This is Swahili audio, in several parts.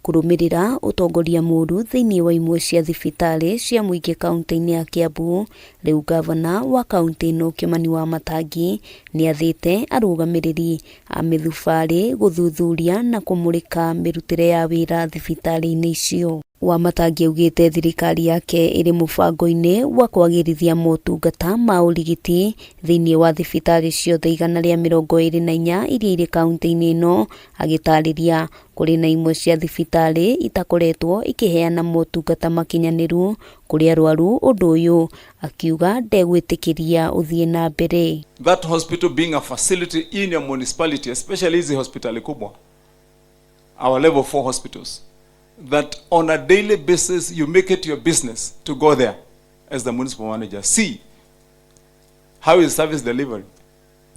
Kurumirira utongoria muru thiini wa imwe cia thibitari cia muingi kaunti-ini ya Kiambu, riu gavana wa kaunti ino Kimani Wamatangi ni athite arugamiriri a mithubari guthuthuria na kumurika mirutire ya wira thibitari-ini icio. Wamatangi augite thirikari yake iri mubango-ini wa kwagirithia motungata ma urigiti thiini wa thibitari ciothe 124 iria iri kaunti-ini ino, agitariria kuri na imwe cia thibitari itakoretwo ikiheana motungata makinyaniru kuri arwaru. Undu uyu akiuga ndegwitikiria uthie na mbere. That hospital being a facility in your municipality, especially hizi hospitali kubwa, our level 4 hospitals, that on a daily basis you make it your business to go there as the municipal manager, see how is service delivery,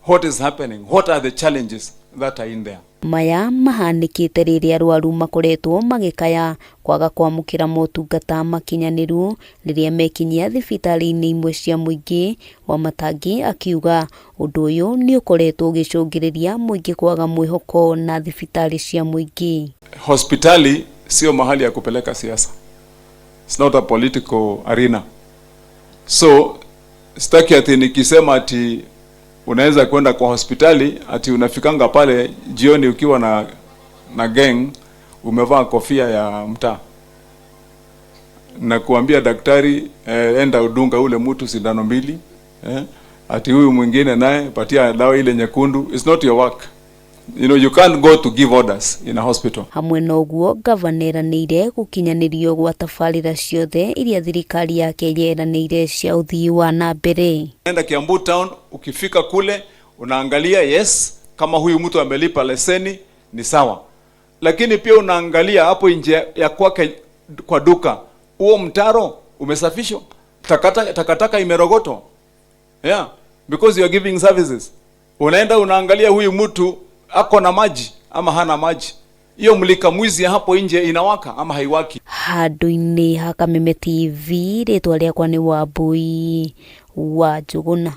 what is happening, what are the challenges that are in there. Maya mahanikite riria arwaru makoretwo magikaya kwaga kwamukira motungata makinyaniru riria mekinyia thibitari-ini imwe cia muingi. Wamatangi akiuga undu uyu ni ukoretwo ugicungiriria muingi kwaga mwihoko na thibitari cia muingi. Hospitali sio mahali ya kupeleka siasa. It's not a political arena. So sitaki ati nikisema ati unaweza kwenda kwa hospitali ati unafikanga pale jioni ukiwa na gang umevaa kofia ya mtaa na kuambia daktari enda udunga ule mtu sindano 2 ati huyu mwingine naye patia dawa ile nyekundu. It's not your work. You know, you can't go to give orders in a hospital. Hamwe na uguo gavana eranĩire gukinyanirio gwa tabarĩra ciothe iria thirikari yake yeranĩire cia uthii wa na mbere. Enda Kiambu town, ukifika kule unaangalia yes kama huyu mtu amelipa leseni ni sawa, lakini pia unaangalia hapo nje ya kwake kwa duka huo mtaro umesafishwa, takataka imerogotwa, yeah, because you are giving services. Unaenda unaangalia huyu mtu ako na maji ama hana maji, hiyo mlika mwizi hapo nje inawaka ama haiwaki. Handu-ini ha Kameme TV, ritwa riakwa ni Wambui wa Njuguna.